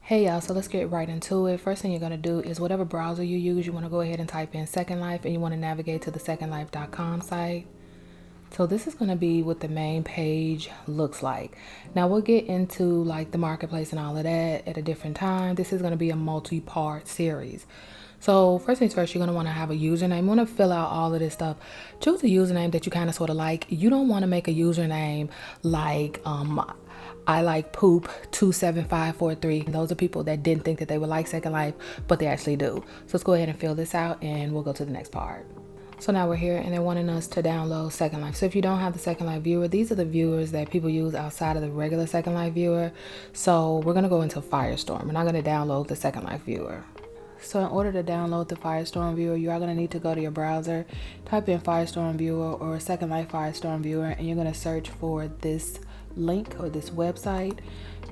Hey y'all, so let's get right into it. First thing you're going to do is whatever browser you use, you want to go ahead and type in Second Life and you want to navigate to the secondlife.com site. So this is going to be what the main page looks like. Now we'll get into like the marketplace and all of that at a different time. This is going to be a multi-part series. So first things first, you're going to want to have a username. You want to fill out all of this stuff. Choose a username that you kind of sort of like. You don't want to make a username like I like poop 27543. Those are people that didn't think that they would like Second Life, but they actually do. So let's go ahead and fill this out and we'll go to the next part. So now we're here and they're wanting us to download Second Life. So if you don't have the Second Life viewer, these are the viewers that people use outside of the regular Second Life viewer. So we're going to go into Firestorm. We're not going to download the Second Life viewer. So in order to download the Firestorm viewer, you are going to need to go to your browser, type in Firestorm viewer or Second Life Firestorm viewer, and you're going to search for this link or this website.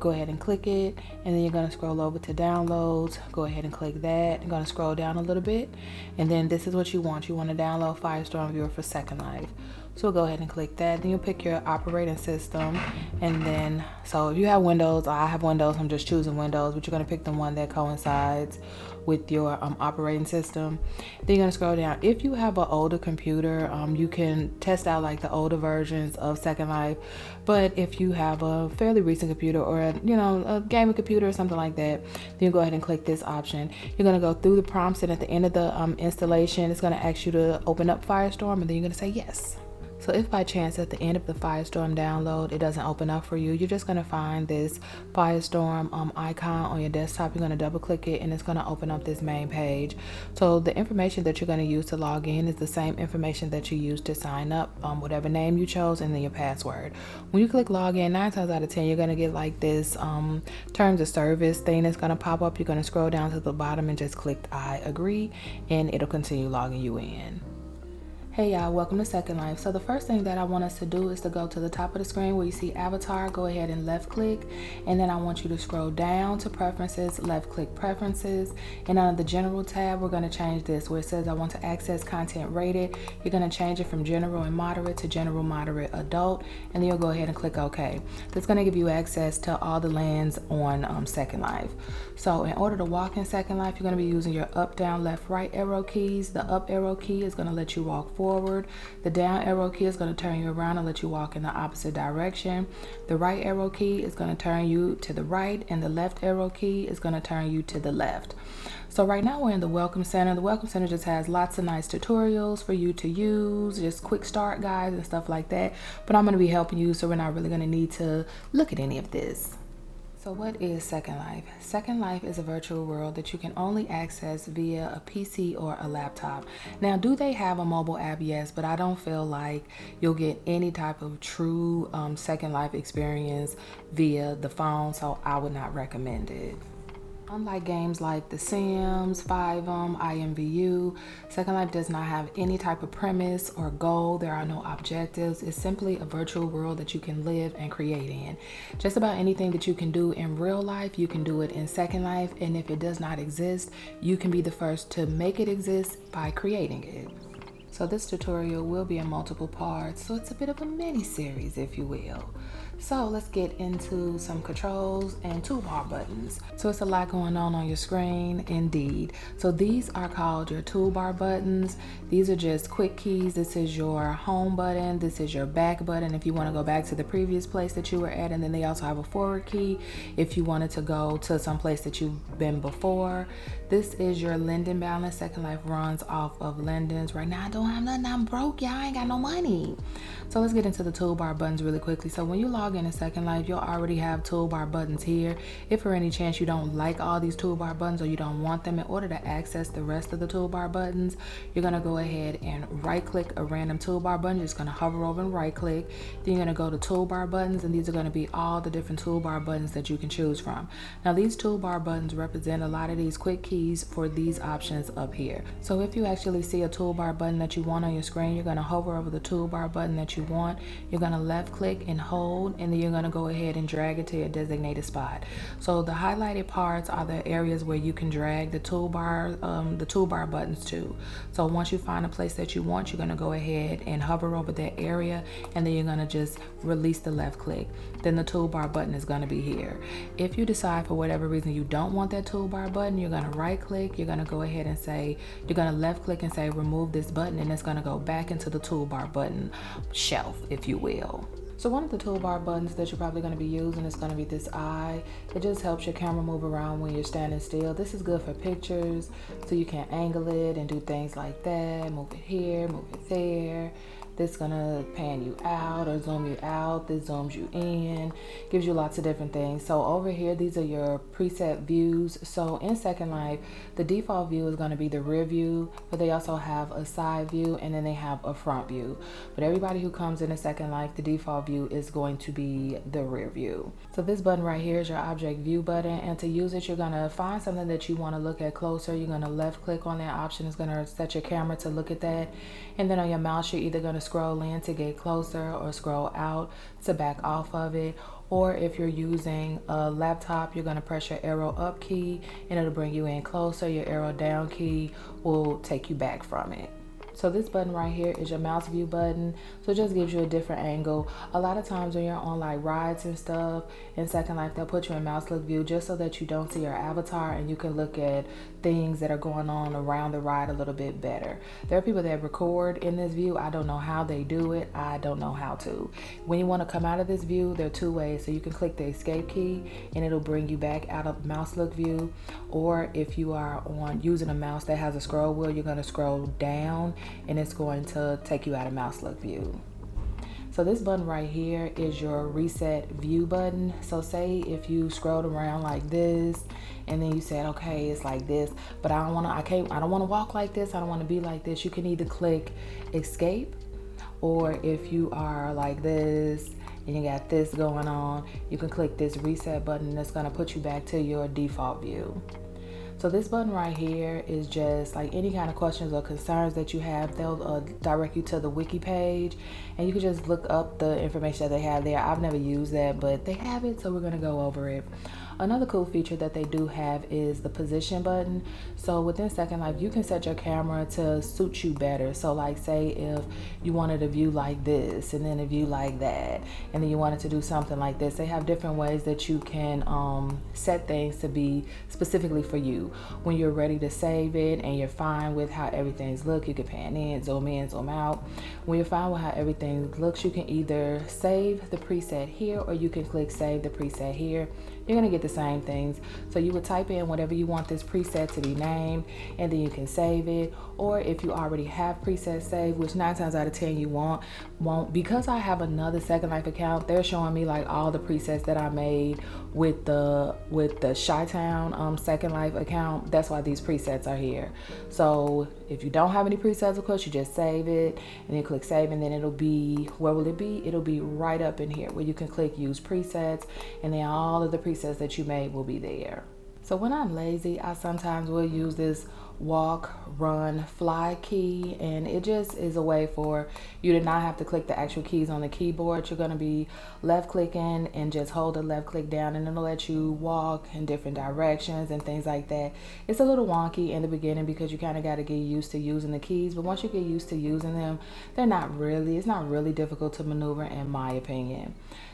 Go ahead and click it, and then you're going to scroll over to downloads. Go ahead and click that. You're going to scroll down a little bit, and then this is what you want. You want to download Firestorm viewer for Second Life. So we'll go ahead and click that. Then you'll pick your operating system, and then so if you have Windows, I have Windows, I'm just choosing Windows, but you're going to pick the one that coincides with your operating system. Then you're going to scroll down. If you have an older computer, you can test out like the older versions of Second Life. But if you have a fairly recent computer or a gaming computer or something like that, then you go ahead and click this option. You're going to go through the prompts, and at the end of the installation, it's going to ask you to open up Firestorm, and then you're going to say yes. So if by chance at the end of the Firestorm download it doesn't open up for you, you're just going to find this Firestorm icon on your desktop. You're going to double click it and it's going to open up this main page. So the information that you're going to use to log in is the same information that you use to sign up, whatever name you chose, and then your password. When you click login, 9 times out of 10 you're going to get like this terms of service thing that's going to pop up. You're going to scroll down to the bottom and just click I agree, and it'll continue logging you in. Hey y'all, welcome to Second Life. So the first thing that I want us to do is to go to the top of the screen where you see avatar, go ahead and left click, and then I want you to scroll down to preferences, left click preferences, and under the general tab we're going to change this where it says I want to access content rated. You're going to change it from general and moderate to general, moderate, adult, and then you'll go ahead and click OK. That's going to give you access to all the lands on Second Life. So in order to walk in Second Life, you're going to be using your up, down, left, right arrow keys. The up arrow key is going to let you walk forward. The down arrow key is going to turn you around and let you walk in the opposite direction. The right arrow key is going to turn you to the right, and the left arrow key is going to turn you to the left. So right now we're in the Welcome Center. The Welcome Center just has lots of nice tutorials for you to use, just quick start guides and stuff like that. But I'm going to be helping you, so we're not really going to need to look at any of this. So what is Second Life? Second Life is a virtual world that you can only access via a PC or a laptop. Now, do they have a mobile app? Yes, but I don't feel like you'll get any type of true Second Life experience via the phone, so I would not recommend it. Unlike games like The Sims, 5M, IMVU, Second Life does not have any type of premise or goal. There are no objectives. It's simply a virtual world that you can live and create in. Just about anything that you can do in real life, you can do it in Second Life, and if it does not exist, you can be the first to make it exist by creating it. So this tutorial will be in multiple parts, so it's a bit of a mini series, if you will. So let's get into some controls and toolbar buttons. So it's a lot going on your screen, indeed. So these are called your toolbar buttons. These are just quick keys. This is your home button. This is your back button if you want to go back to the previous place that you were at, and then they also have a forward key if you wanted to go to some place that you've been before. This is your Linden balance. Second Life runs off of Lindens. Right now I don't have nothing. I'm broke, y'all. I ain't got no money. So let's get into the toolbar buttons really quickly. So when you log in Second Life, you'll already have toolbar buttons here. If for any chance you don't like all these toolbar buttons or you don't want them, in order to access the rest of the toolbar buttons, you're going to go ahead and right click a random toolbar button. You're just going to hover over and right click. Then you're going to go to toolbar buttons, and these are going to be all the different toolbar buttons that you can choose from. Now these toolbar buttons represent a lot of these quick keys for these options up here. So if you actually see a toolbar button that that you want on your screen, you're going to hover over the toolbar button that you want. You're going to left click and hold, and then you're going to go ahead and drag it to your designated spot. So the highlighted parts are the areas where you can drag the toolbar buttons to. So once you find a place that you want, you're going to go ahead and hover over that area, and then you're going to just release the left click. Then the toolbar button is going to be here. If you decide for whatever reason you don't want that toolbar button, you're going to right click, you're going to go ahead and say, you're going to left click and say remove this button, and it's going to go back into the toolbar button shelf, if you will. So one of the toolbar buttons that you're probably going to be using is going to be this eye. It just helps your camera move around when you're standing still. This is good for pictures, so you can angle it and do things like that. Move it here, move it there. This is gonna pan you out or zoom you out. This zooms you in, gives you lots of different things. So over here, these are your preset views. So in Second Life, the default view is gonna be the rear view, but they also have a side view, and then they have a front view. But everybody who comes into Second Life, the default view is going to be the rear view. So this button right here is your object view button, and to use it, you're gonna find something that you wanna look at closer. You're gonna left click on that option. It's gonna set your camera to look at that. And then on your mouse, you're either gonna scroll in to get closer or scroll out to back off of it. Or if you're using a laptop, you're gonna press your arrow up key and it'll bring you in closer. Your arrow down key will take you back from it. So this button right here is your mouse view button. So it just gives you a different angle. A lot of times when you're on like rides and stuff in Second Life, they'll put you in mouse look view just so that you don't see your avatar and you can look at things that are going on around the ride a little bit better. There are people that record in this view. I don't know how they do it. I don't know how to. When you want to come out of this view, there are two ways. So you can click the escape key and it'll bring you back out of mouse look view. Or if you are on using a mouse that has a scroll wheel, you're going to scroll down and it's going to take you out of mouse look view. So this button right here is your reset view button. So say if you scrolled around like this and then you said, okay, it's like this, but I don't want to walk like this. I don't want to be like this. You can either click escape, or if you are like this and you got this going on, you can click this reset button. That's going to put you back to your default view. So this button right here is just like any kind of questions or concerns that you have. They'll direct you to the wiki page, and you can just look up the information that they have there. I've never used that, but they have it, so we're gonna go over it. Another cool feature that they do have is the position button. So within Second Life, you can set your camera to suit you better. So like say if you wanted a view like this and then a view like that, and then you wanted to do something like this, they have different ways that you can set things to be specifically for you. When you're ready to save it and you're fine with how everything's look, you can pan in, zoom out. When you're fine with how everything looks, you can either save the preset here, or you can click save the preset here. You're gonna get the same things. So you would type in whatever you want this preset to be named, and then you can save it. Or if you already have presets saved, which 9 times out of 10 you won't, because I have another Second Life account, they're showing me like all the presets that I made with the Chi-Town Second Life account. That's why these presets are here. So if you don't have any presets, of course, you just save it and then click save, and then it'll be, where will it be? It'll be right up in here where you can click use presets, and then all of the presets that you made will be there. So when I'm lazy, I sometimes will use this walk, run, fly key, and it just is a way for you to not have to click the actual keys on the keyboard. You're going to be left clicking and just hold the left click down, and it'll let you walk in different directions and things like that. It's a little wonky in the beginning because you kind of got to get used to using the keys, but once you get used to using them, it's not really difficult to maneuver, in my opinion.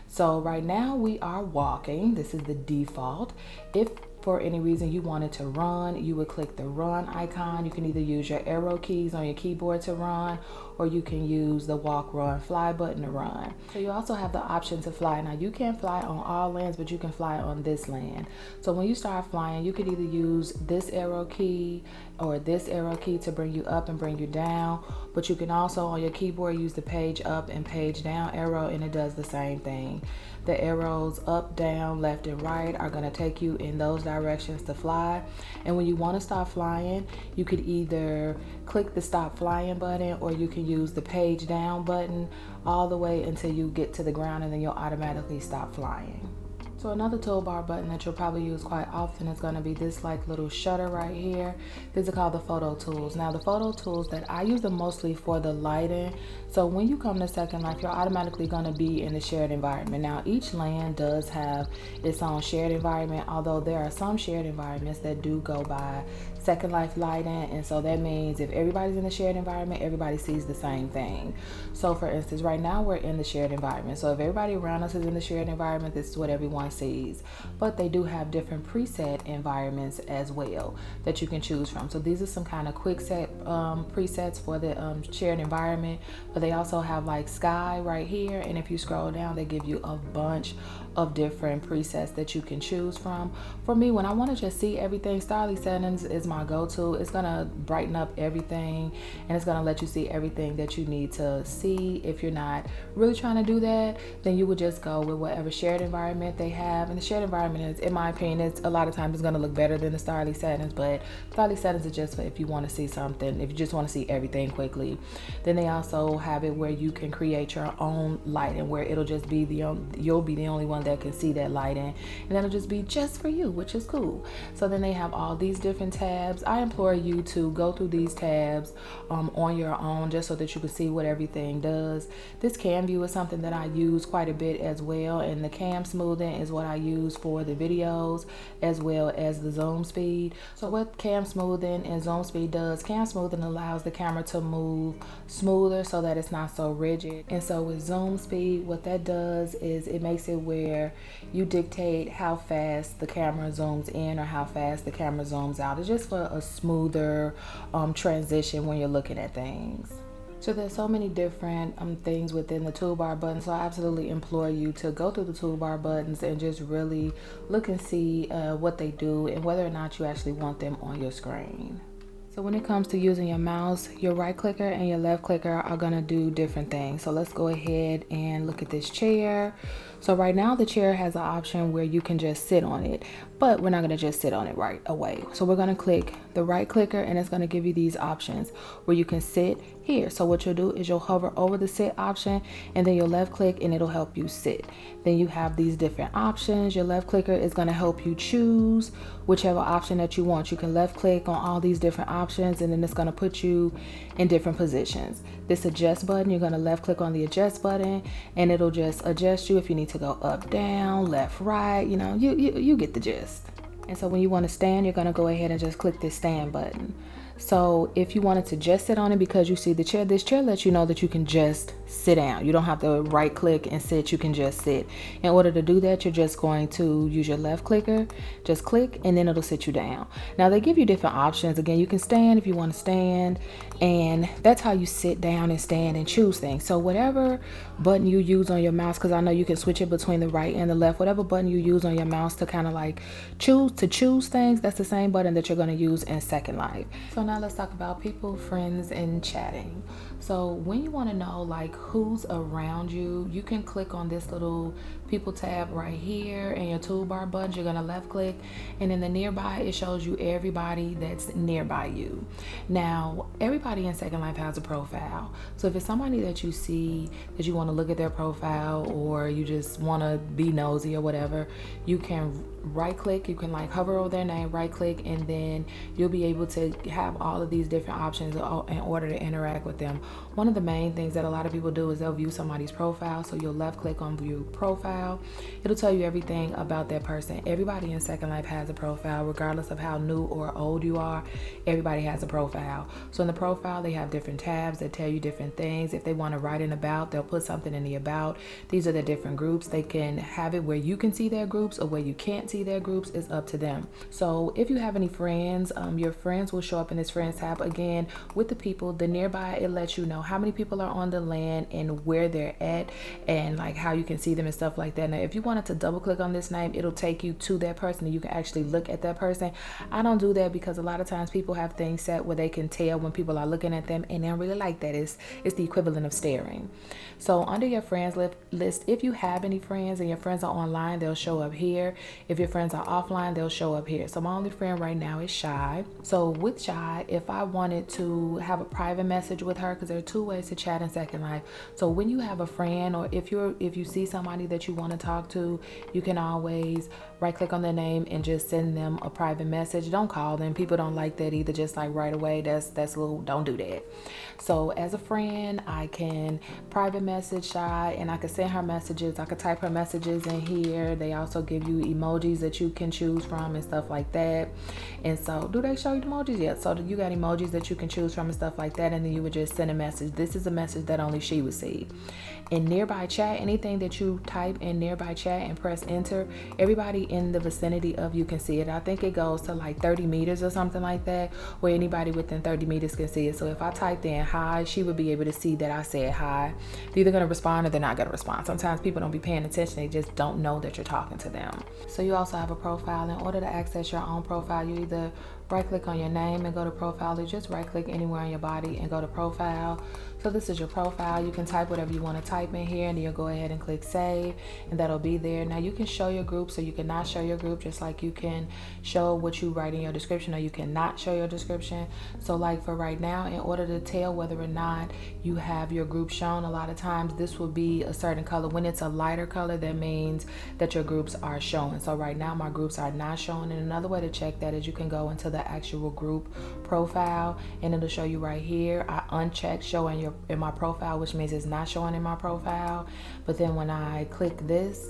So right now we are walking. This is the default. If for any reason you wanted to run, you would click the run icon. You can either use your arrow keys on your keyboard to run, or you can use the walk, run, fly button to run. So you also have the option to fly. Now you can't fly on all lands, but you can fly on this land. So when you start flying, you could either use this arrow key or this arrow key to bring you up and bring you down, but you can also on your keyboard use the page up and page down arrow, and it does the same thing. The arrows up, down, left, and right are going to take you in those directions to fly. And when you want to stop flying, you could either click the stop flying button, or you can use the page down button all the way until you get to the ground, and then you'll automatically stop flying. So another toolbar button that you'll probably use quite often is going to be this like little shutter right here. These are called the photo tools. Now the photo tools that I use them mostly for the lighting. So when you come to Second Life, you're automatically going to be in the shared environment. Now each land does have its own shared environment, although there are some shared environments that do go by Second Life lighting, and so that means if everybody's in the shared environment, everybody sees the same thing. So for instance, right now we're in the shared environment, so if everybody around us is in the shared environment, this is what everyone sees. But they do have different preset environments as well that you can choose from. So these are some kind of quick set presets for the shared environment, but they also have like sky right here, and if you scroll down, they give you a bunch of different presets that you can choose from. For me, when I want to just see everything, Starly Settings is my go-to. It's gonna brighten up everything, and it's gonna let you see everything that you need to see. If you're not really trying to do that, then you would just go with whatever shared environment they have. And the shared environment is, in my opinion, it's a lot of times it's gonna look better than the Starly Settings, but Starly Settings is just for if you want to see something, if you just want to see everything quickly. Then they also have it where you can create your own lighting, where it'll just be you'll be the only one that can see that lighting, and that'll just be just for you, which is cool. So then they have all these different tabs. I implore you to go through these tabs on your own, just so that you can see what everything does. This cam view is something that I use quite a bit as well, and the cam smoothing is what I use for the videos as well as the zoom speed. So what cam smoothing and zoom speed does, cam smoothing allows the camera to move smoother so that it's not so rigid, and so with zoom speed, what that does is it makes it where you dictate how fast the camera zooms in or how fast the camera zooms out. It's just for a smoother transition when you're looking at things. So there's so many different things within the toolbar buttons, so I absolutely implore you to go through the toolbar buttons and just really look and see what they do and whether or not you actually want them on your screen. So when it comes to using your mouse, your right clicker and your left clicker are gonna do different things. So let's go ahead and look at this chair. So right now the chair has an option where you can just sit on it, but we're not gonna just sit on it right away. So we're gonna click the right clicker and it's gonna give you these options where you can sit here. So what you'll do is you'll hover over the sit option and then you'll left click and it'll help you sit. Then you have these different options. Your left clicker is gonna help you choose whichever option that you want. You can left click on all these different options and then it's gonna put you in different positions. This adjust button, you're gonna left click on the adjust button and it'll just adjust you if you need to go up, down, left, right, you get the gist. And so when you want to stand, you're going to go ahead and just click this stand button. So if you wanted to just sit on it because you see the chair, this chair lets you know that you can just sit down. You don't have to right click and sit, you can just sit. In order to do that, you're just going to use your left clicker, just click, and then it'll sit you down. Now they give you different options. Again, you can stand if you want to stand, and that's how you sit down and stand and choose things. So whatever button you use on your mouse, because I know you can switch it between the right and the left, whatever button you use on your mouse to kind of like choose things, that's the same button that you're going to use in Second Life. So now let's talk about people, friends, and chatting. So when you want to know like who's around you, you can click on this little people tab right here and your toolbar buttons. You're going to left click, and in the nearby it shows you everybody that's nearby you. Now everybody in Second Life has a profile, so if it's somebody that you see that you want to look at their profile, or you just want to be nosy or whatever, you can right click, you can like hover over their name, right click, and then you'll be able to have all of these different options in order to interact with them. One of the main things that a lot of people do is they'll view somebody's profile. So you'll left click on view profile. It'll tell you everything about that person. Everybody in Second Life has a profile, regardless of how new or old you are. Everybody has a profile. So in the profile, they have different tabs that tell you different things. If they want to write an about, they'll put something in the about. These are the different groups. They can have it where you can see their groups or where you can't see their groups. Is up to them. So if you have any friends, your friends will show up in this friends tab. Again, with the people, the nearby, it lets you know how many people are on the land and where they're at and like how you can see them and stuff like that. Now if you wanted to double click on this name, it'll take you to that person and you can actually look at that person. I don't do that because a lot of times people have things set where they can tell when people are looking at them, and they don't really like that. It's the equivalent of staring. So under your friends list, if you have any friends and your friends are online, they'll show up here. If your friends are offline, they'll show up here. So my only friend right now is Shy. So with Shy, if I wanted to have a private message with her, because there are two ways to chat in Second Life. So when you have a friend, or if you see somebody that you want to talk to, you can always right click on their name and just send them a private message. Don't call them. People don't like that either, just like right away. That's a little, don't do that. So as a friend, I can private message Shy, and I can send her messages. I could type her messages in here. They also give you emojis that you can choose from and stuff like that. And so, do they show you the emojis yet? So you got emojis that you can choose from and stuff like that, and then you would just send a message. This is a message that only she would see. In nearby chat, anything that you type in nearby chat and press enter, everybody in the vicinity of you can see it. I think it goes to like 30 meters or something like that, where anybody within 30 meters can see it. So if I typed in hi, she would be able to see that I said hi. They're either going to respond or they're not going to respond. Sometimes people don't be paying attention. They just don't know that you're talking to them. So you also have a profile. In order to access your own profile, you either right click on your name and go to profile, or just right click anywhere on your body and go to profile. So this is your profile. You can type whatever you want to type in here, and then you'll go ahead and click save, and that'll be there. Now you can show your group, so you cannot show your group, just like you can show what you write in your description, or you cannot show your description. So like for right now, in order to tell whether or not you have your group shown, a lot of times this will be a certain color. When it's a lighter color, that means that your groups are showing. So right now my groups are not showing. And another way to check that is you can go into the actual group profile, and it'll show you right here. I unchecked show in my profile, which means it's not showing in my profile. But then when I click this,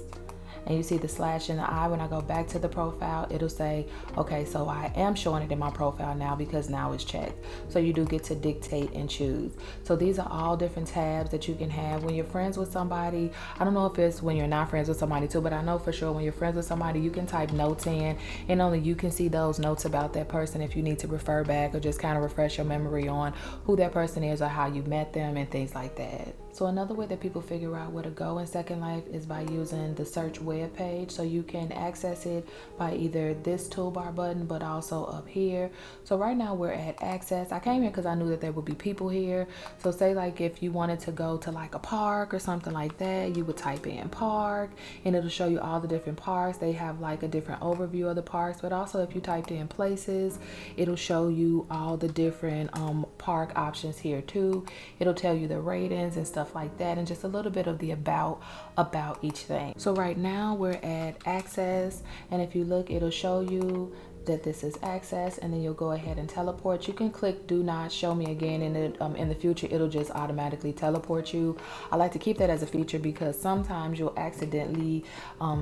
and you see the slash in the eye, when I go back to the profile, it'll say, okay, so I am showing it in my profile now because now it's checked. So you do get to dictate and choose. So these are all different tabs that you can have when you're friends with somebody. I don't know if it's when you're not friends with somebody too, but I know for sure when you're friends with somebody, you can type notes in, and only you can see those notes about that person if you need to refer back or just kind of refresh your memory on who that person is or how you met them and things like that. So another way that people figure out where to go in Second Life is by using the search web page. So you can access it by either this toolbar button, but also up here. So right now we're at access. I came here because I knew that there would be people here. So say like if you wanted to go to like a park or something like that, you would type in park, and it'll show you all the different parks. They have like a different overview of the parks, but also if you typed in places, it'll show you all the different park options here too. It'll tell you the ratings and stuff like that, and just a little bit of the about each thing. So right now we're at access, and if you look, it'll show you that this is access, and then you'll go ahead and teleport. You can click do not show me again, and in the future it'll just automatically teleport you. I like to keep that as a feature because sometimes you'll accidentally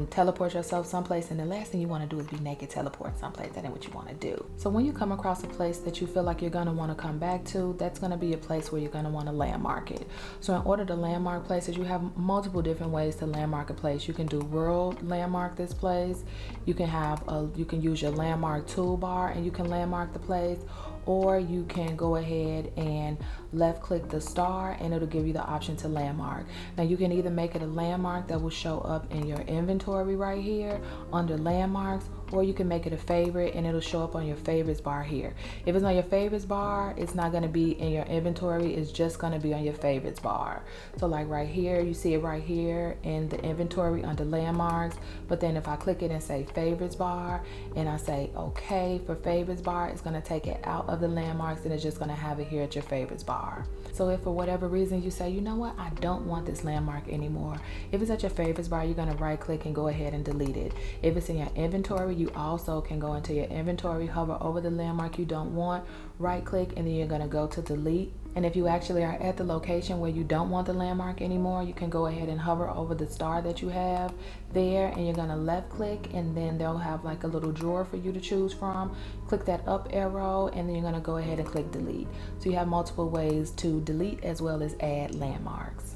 teleport yourself someplace, and the last thing you want to do is be naked teleport someplace. That ain't what you want to do. So when you come across a place that you feel like you're going to want to come back to, that's going to be a place where you're going to want to landmark it. So in order to landmark places, you have multiple different ways to landmark a place. You can do world landmark this place. You can use your landmark toolbar and you can landmark the place, or you can go ahead and left click the star and it'll give you the option to landmark. Now you can either make it a landmark that will show up in your inventory right here under landmarks, or you can make it a favorite and it'll show up on your favorites bar here. If it's on your favorites bar, it's not going to be in your inventory, it's just going to be on your favorites bar. So like right here, you see it right here in the inventory under landmarks, but then if I click it and say favorites bar and I say okay for favorites bar, it's going to take it out of the landmarks and it's just going to have it here at your favorites bar. So if for whatever reason you say, you know what, I don't want this landmark anymore, if it's at your favorites bar, you're going to right click and go ahead and delete it. If it's in your inventory, you also can go into your inventory, hover over the landmark you don't want, right click, and then you're going to go to delete. And if you actually are at the location where you don't want the landmark anymore, you can go ahead and hover over the star that you have there, and you're going to left click, and then they'll have like a little drawer for you to choose from. Click that up arrow, and then you're going to go ahead and click delete. So you have multiple ways to delete as well as add landmarks.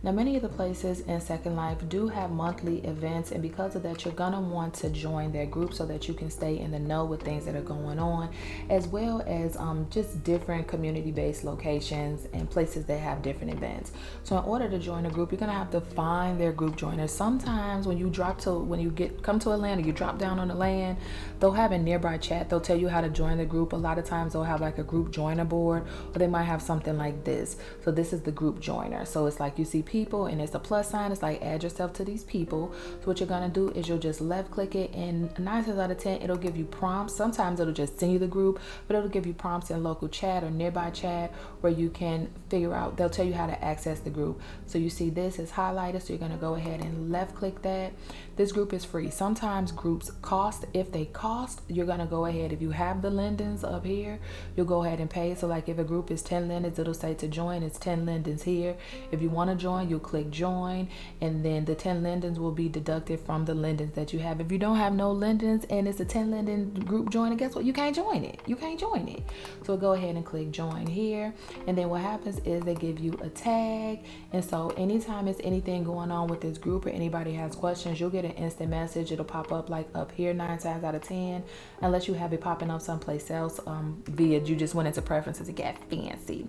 Now, many of the places in Second Life do have monthly events, and because of that, you're gonna want to join their group so that you can stay in the know with things that are going on, as well as just different community-based locations and places that have different events. So in order to join a group, you're gonna have to find their group joiners. Sometimes when you come to Atlanta, you drop down on the land, they'll have a nearby chat. They'll tell you how to join the group. A lot of times they'll have like a group joiner board, or they might have something like this. So this is the group joiner. So it's like you see people, and it's a plus sign. It's like add yourself to these people. So what you're gonna do is you'll just left click it, and 9 times out of 10 it'll give you prompts. Sometimes it'll just send you the group, but it'll give you prompts in local chat or nearby chat where you can figure out, they'll tell you how to access the group. So you see this is highlighted, so you're gonna go ahead and left click that. This group is free. Sometimes groups cost. If they cost, you're gonna go ahead, if you have the Lindens up here, you'll go ahead and pay. So like if a group is 10 Lindens, it'll say to join, it's 10 Lindens here. If you want to join, you'll click join, and then the 10 Lindens will be deducted from the Lindens that you have. If you don't have no Lindens and it's a 10 Linden group join, guess what? You can't join it. You can't join it. So go ahead and click join here, and then what happens is they give you a tag. And so anytime it's anything going on with this group or anybody has questions, you'll get an instant message. It'll pop up like up here 9 times out of 10, unless you have it popping up someplace else via you just went into preferences to get fancy.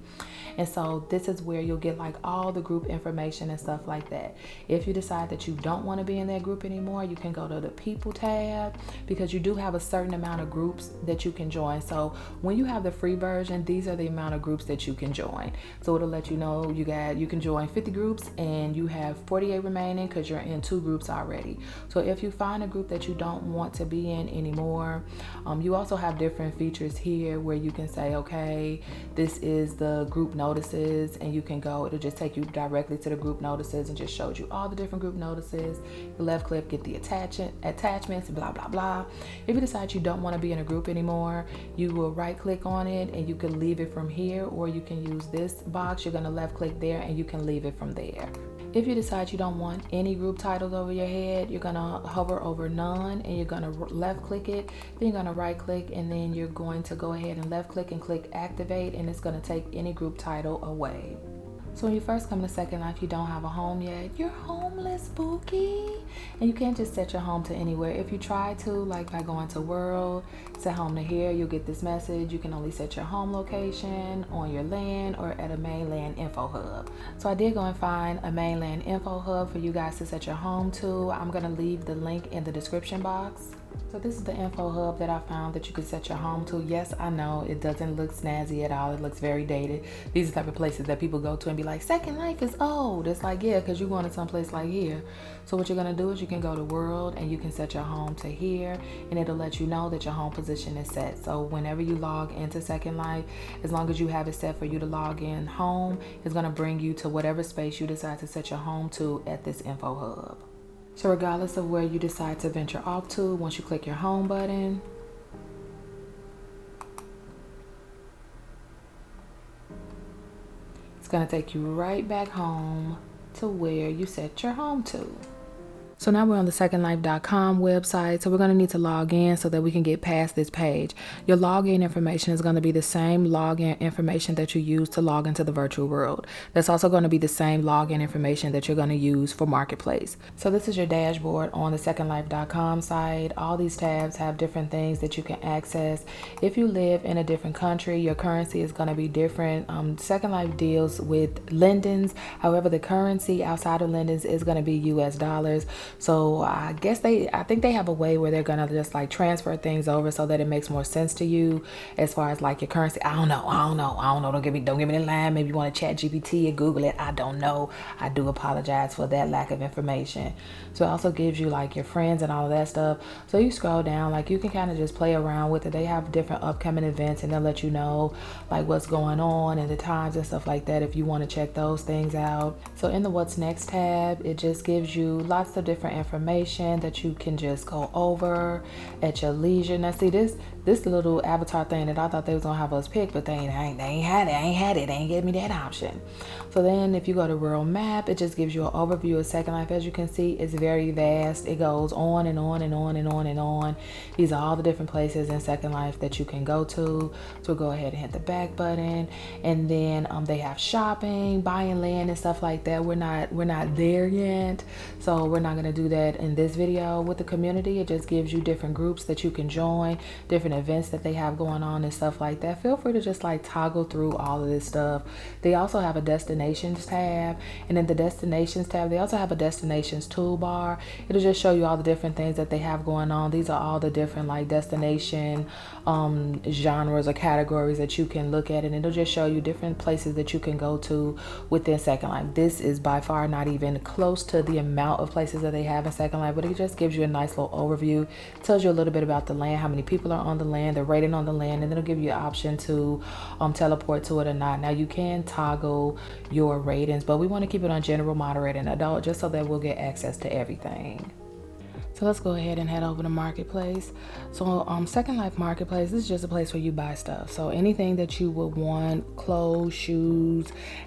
And so this is where you'll get like all the group information and stuff like that. If you decide that you don't want to be in that group anymore, you can go to the people tab, because you do have a certain amount of groups that you can join. So when you have the free version, these are the amount of groups that you can join. So it'll let you know you can join 50 groups and you have 48 remaining because you're in 2 groups already. So if you find a group that you don't want to be in anymore, you also have different features here where you can say, okay, this is the group notices, and you can go, it'll just take you directly to the group notices and just shows you all the different group notices. You left click, get the attachments, blah blah blah. If you decide you don't want to be in a group anymore, you will right click on it and you can leave it from here, or you can use this box. You're going to left click there and you can leave it from there. If you decide you don't want any group titles over your head, you're gonna hover over none and you're gonna left click it, then you're gonna right click, and then you're going to go ahead and left click and click activate, and it's gonna take any group title away. So when you first come to Second Life, you don't have a home yet. You're homeless, Bookie. And you can't just set your home to anywhere. If you try to, like by going to World, set home to here, you'll get this message. You can only set your home location on your LAN or at a mainland info hub. So I did go and find a mainland info hub for you guys to set your home to. I'm gonna leave the link in the description box. So this is the info hub that I found that you can set your home to. Yes, I know it doesn't look snazzy at all. It looks very dated. These are the type of places that people go to and be like, Second Life is old. It's like, yeah, because you're going to someplace like here. So what you're going to do is you can go to World and you can set your home to here, and it'll let you know that your home position is set. So whenever you log into Second Life, as long as you have it set for you to log in home, it's going to bring you to whatever space you decide to set your home to at this info hub. So regardless of where you decide to venture off to, once you click your home button, it's going to take you right back home to where you set your home to. So now we're on the secondlife.com website. So we're going to need to log in so that we can get past this page. Your login information is going to be the same login information that you use to log into the virtual world. That's also going to be the same login information that you're going to use for Marketplace. So this is your dashboard on the secondlife.com site. All these tabs have different things that you can access. If you live in a different country, your currency is going to be different. Second Life deals with Lindens. However, the currency outside of Lindens is going to be US dollars. So I think they have a way where they're gonna just like transfer things over so that it makes more sense to you as far as like your currency. I don't know. Don't give me the line. Maybe you want to chat GPT or Google it. I don't know. I do apologize for that lack of information. So it also gives you like your friends and all of that stuff. So you scroll down, like you can kind of just play around with it. They have different upcoming events and they'll let you know like what's going on and the times and stuff like that if you want to check those things out. So in the what's next tab, it just gives you lots of different information that you can just go over at your leisure. Now see this little avatar thing that I thought they was gonna have us pick, but they ain't had it. They ain't give me that option. So then if you go to world map, it just gives you an overview of Second Life. As you can see, it's very vast. It goes on and on and on and on and on. These are all the different places in Second Life that you can go to. So go ahead and hit the back button, and then they have shopping, buying land and stuff like that. We're not there yet, so we're not gonna to do that in this video with the community. It just gives you different groups that you can join, different events that they have going on and stuff like that. Feel free to just like toggle through all of this stuff. They also have a destinations tab, and in the destinations tab, they also have a destinations toolbar. It'll just show you all the different things that they have going on. These are all the different like destination genres or categories that you can look at, and it'll just show you different places that you can go to within Second Life. This is by far not even close to the amount of places that they have in Second Life, but it just gives you a nice little overview. It tells you a little bit about the land, how many people are on the land, the rating on the land, and it'll give you an option to teleport to it or not. Now you can toggle your ratings, but we want to keep it on general, moderate, and adult, just so that we'll get access to everything. So let's go ahead and head over to Marketplace. So Second Life Marketplace, this is just a place where you buy stuff. So anything that you would want, clothes, shoes,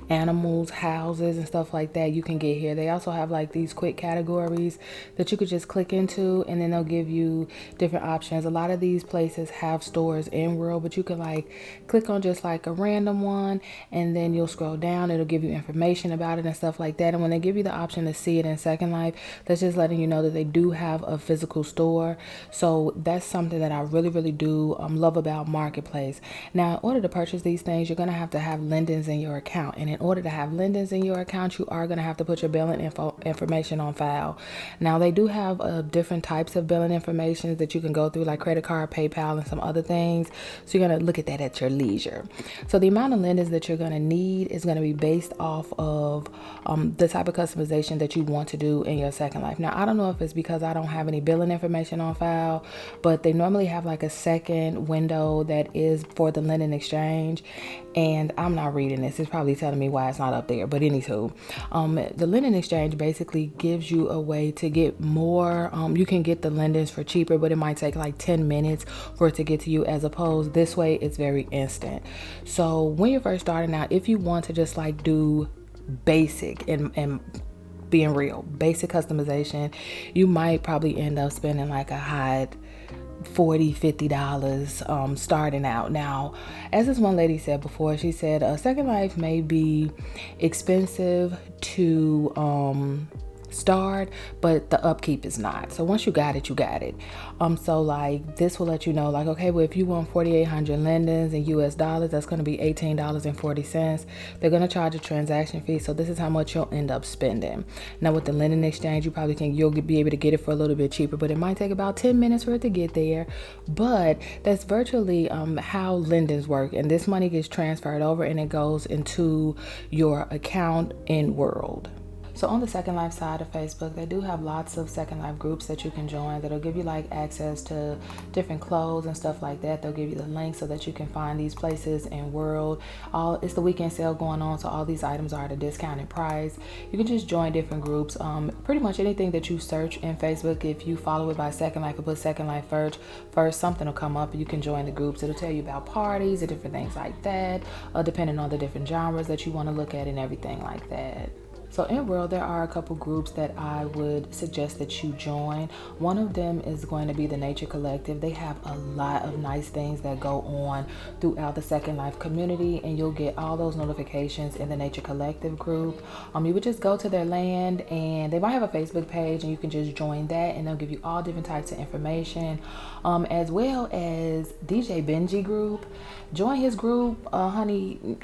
animals, houses, and stuff like that, you can get here. They also have like these quick categories that you could just click into, and then they'll give you different options. A lot of these places have stores Inworld, but you can like click on just like a random one, and then you'll scroll down. It'll give you information about it and stuff like that. And when they give you the option to see it in Second Life, that's just letting you know that they do have a physical store. So that's something that I really do love about Marketplace. Now, in order to purchase these things, you're going to have Lindens in your account, and in order to have Lindens in your account, you are going to have to put your billing information on file. Now, they do have different types of billing information that you can go through, like credit card, PayPal, and some other things. So you're going to look at that at your leisure. So the amount of Lindens that you're going to need is going to be based off of the type of customization that you want to do in your Second Life. Now, I don't know if it's because I don't have any billing information on file, but they normally have like a second window that is for the Linden exchange, and I'm not reading this. It's probably telling me why it's not up there, but anywho, the Linden exchange basically gives you a way to get more. You can get the Lindens for cheaper, but it might take like 10 minutes for it to get to you, as opposed this way it's very instant. So when you're first starting out, if you want to just like do basic and being real basic customization, you might probably end up spending like a high $40-50 starting out. Now, as this one lady said before, she said Second Life may be expensive to start, but the upkeep is not. So once you got it, you got it. So like this will let you know, like, okay, well, if you want 4,800 Lindens in US dollars, that's going to be $18.40. They're going to charge a transaction fee, so this is how much you'll end up spending. Now with the Linden exchange, you probably think you'll be able to get it for a little bit cheaper, but it might take about 10 minutes for it to get there. But that's virtually how Lindens work, and this money gets transferred over and it goes into your account Inworld. So on the Second Life side of Facebook, they do have lots of Second Life groups that you can join that'll give you like access to different clothes and stuff like that. They'll give you the link so that you can find these places in World. It's the weekend sale going on, so all these items are at a discounted price. You can just join different groups. Pretty much anything that you search in Facebook, if you follow it by Second Life or put Second Life first, something will come up and you can join the groups. It'll tell you about parties and different things like that, depending on the different genres that you want to look at and everything like that. So in World, there are a couple groups that I would suggest that you join. One of them is going to be the Nature Collective. They have a lot of nice things that go on throughout the Second Life community, and you'll get all those notifications in the Nature Collective group. You would just go to their land, and they might have a Facebook page, and you can just join that, and they'll give you all different types of information, as well as DJ Benji group. Join his group, honey.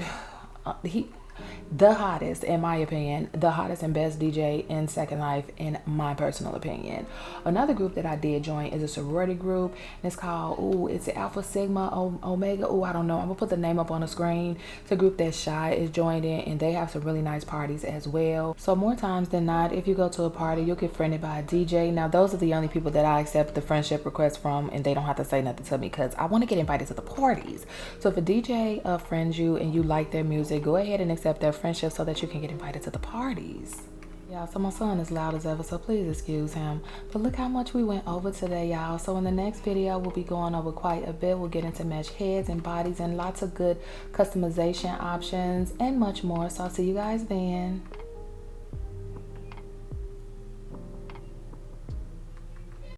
The hottest, in my opinion, the hottest and best DJ in Second Life, in my personal opinion. Another group that I did join is a sorority group, and it's called, it's Alpha Sigma Omega. I don't know. I'm gonna put the name up on the screen. It's a group that Shy is joined in, and they have some really nice parties as well. So more times than not, if you go to a party, you'll get friended by a DJ. Now, those are the only people that I accept the friendship request from, and they don't have to say nothing to me because I want to get invited to the parties. So if a DJ friends you and you like their music, go ahead and accept their friendship so that you can get invited to the parties. Y'all, so my son is loud as ever, so please excuse him. But look how much we went over today, y'all. So in the next video, we'll be going over quite a bit. We'll get into mesh heads and bodies and lots of good customization options and much more. So I'll see you guys then.